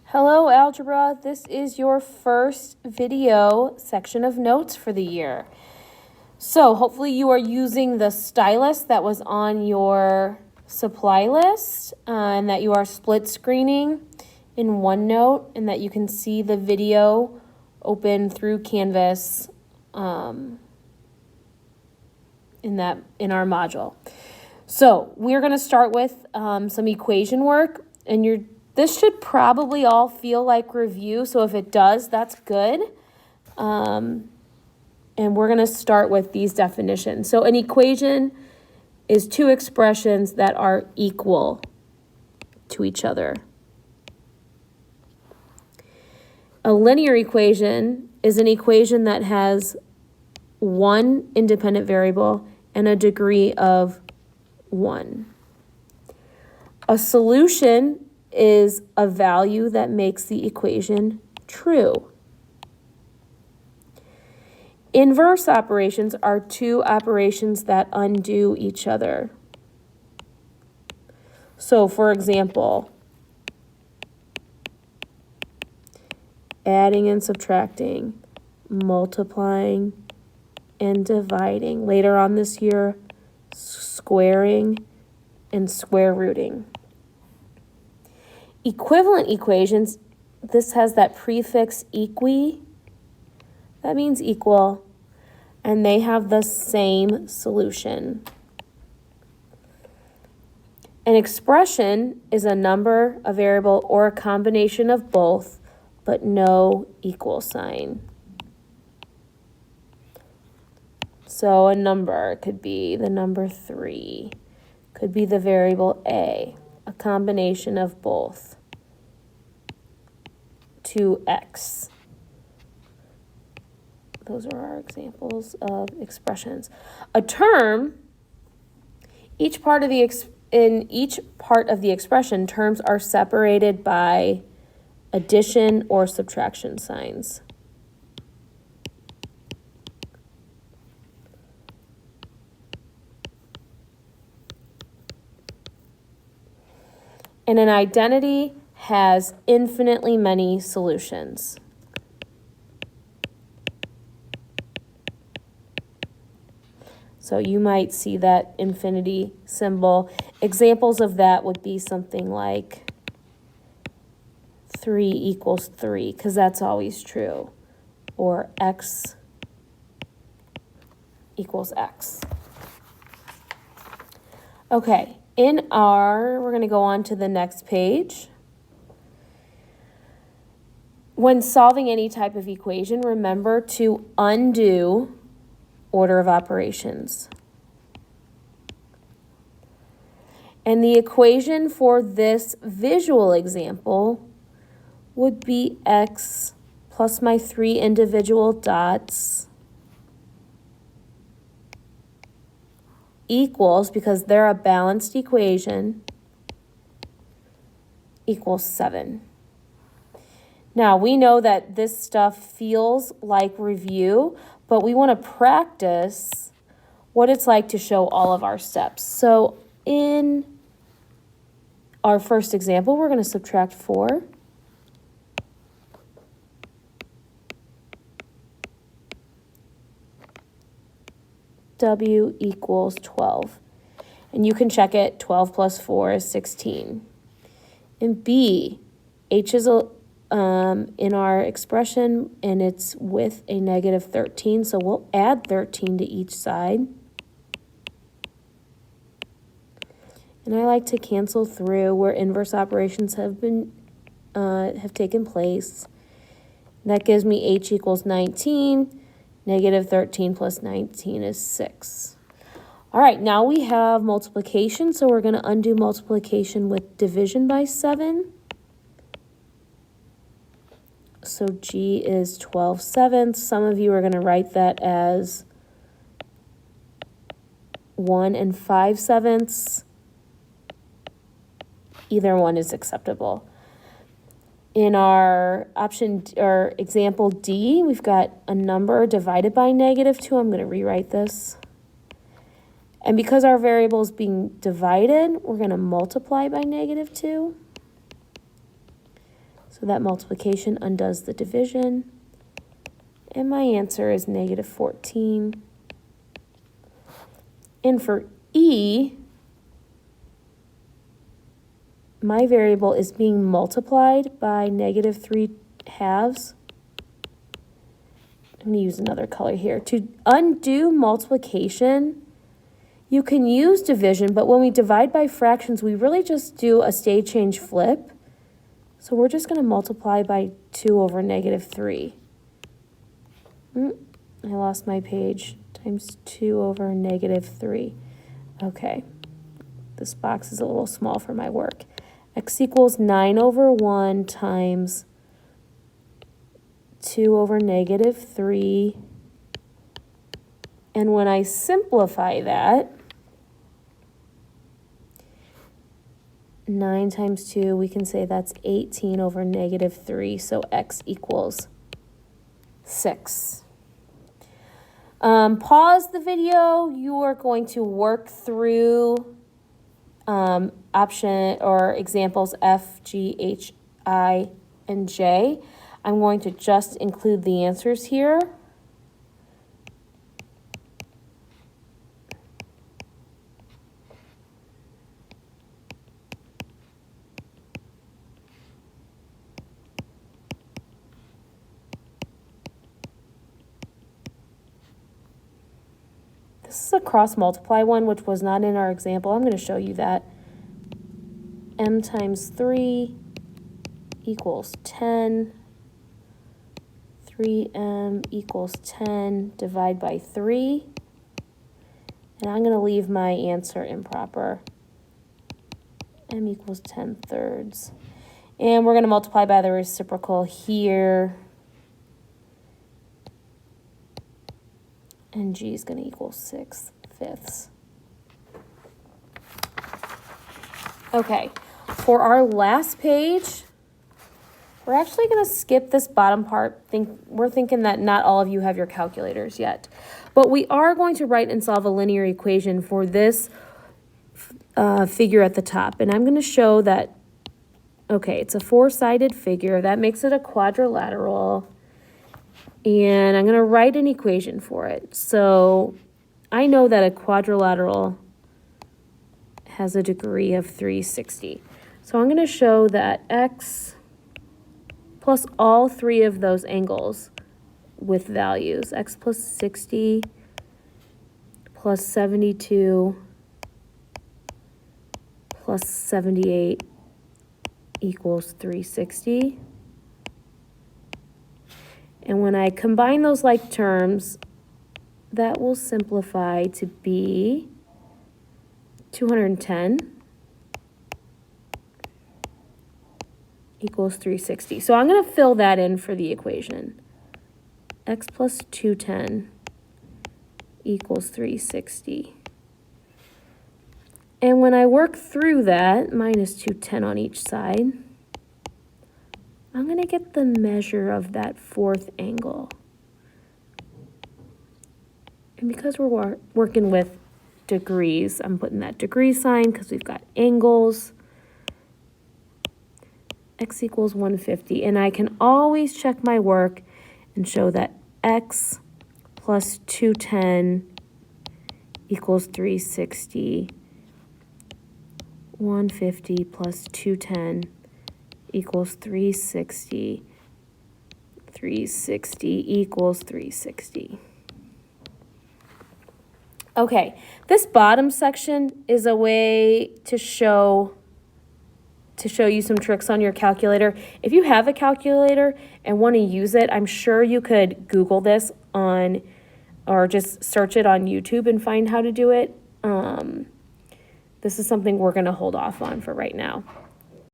Hello, Algebra. This is your first video section of notes for the year. So hopefully you are using the stylus that was on your supply list and that you are split screening in OneNote and that you can see the video open through Canvas in our module. So we're going to start with some equation work, and this should probably all feel like review, so if it does, that's good. And we're going to start with these definitions. So an equation is two expressions that are equal to each other. A linear equation is an equation that has one independent variable and a degree of 1. A solution is a value that makes the equation true. Inverse operations are two operations that undo each other. So, for example, adding and subtracting, multiplying and dividing. Later on this year, squaring and square rooting. Equivalent equations, this has that prefix equi, that means equal, and they have the same solution. An expression is a number, a variable, or a combination of both, but no equal sign. So a number could be the number 3, could be the variable a combination of both, 2x. Those are our examples of expressions. A term, in each part of the expression, terms are separated by addition or subtraction signs. And an identity has infinitely many solutions. So you might see that infinity symbol. Examples of that would be something like 3 equals 3, because that's always true. Or x equals x. Okay. We're going to go on to the next page. When solving any type of equation, remember to undo order of operations. And the equation for this visual example would be x plus my 3 individual dots equals, because they're a balanced equation, equals 7. Now, we know that this stuff feels like review, but we want to practice what it's like to show all of our steps. So in our first example, we're going to subtract 4. W equals 12. And you can check it. 12 plus 4 is 16. And B, H is in our expression, and it's with a negative 13. So we'll add 13 to each side. And I like to cancel through where inverse operations have taken place. That gives me H equals 19. Negative 13 plus 19 is 6. All right, now we have multiplication, so we're going to undo multiplication with division by 7. So G is 12/7. Some of you are going to write that as 1 and 5/7. Either one is acceptable. In our example D, we've got a number divided by -2. I'm going to rewrite this. And because our variable is being divided, we're going to multiply by -2. So that multiplication undoes the division. And my answer is negative 14. And for E, my variable is being multiplied by negative 3/2. I'm going to use another color here. To undo multiplication, you can use division, but when we divide by fractions, we really just do a state change flip. So we're just going to multiply by 2 over negative 3. I lost my page. Times 2 over negative 3. Okay. This box is a little small for my work. X equals 9 over 1 times 2 over negative 3. And when I simplify that, 9 times 2, we can say that's 18 over negative 3. So X equals 6. Pause the video. You are going to work through option or examples F, G, H, I, and J. I'm going to just include the answers here. This is a cross multiply one, which was not in our example. I'm going to show you that. M times 3 equals 10. 3m equals 10. Divide by 3. And I'm going to leave my answer improper. M equals 10/3. And we're going to multiply by the reciprocal here. And G is going to equal 6/5. Okay, for our last page, we're actually going to skip this bottom part. We're thinking that not all of you have your calculators yet. But we are going to write and solve a linear equation for this figure at the top. And I'm going to show that, okay, it's a 4-sided figure. That makes it a quadrilateral. And I'm going to write an equation for it. So I know that a quadrilateral has a degree of 360. So I'm going to show that x plus all 3 of those angles with values, x plus 60 plus 72 plus 78 equals 360. And when I combine those like terms, that will simplify to be 210 equals 360. So I'm going to fill that in for the equation. X plus 210 equals 360. And when I work through that, minus 210 on each side, I'm going to get the measure of that 4th angle. And because we're working with degrees, I'm putting that degree sign because we've got angles. X equals 150. And I can always check my work and show that x plus 210 equals 360. 150 plus 210 equals 360. 360 equals 360. Okay, this bottom section is a way to show you some tricks on your calculator. If you have a calculator and want to use it, I'm sure you could Google this or just search it on YouTube and find how to do it. This is something we're going to hold off on for right now.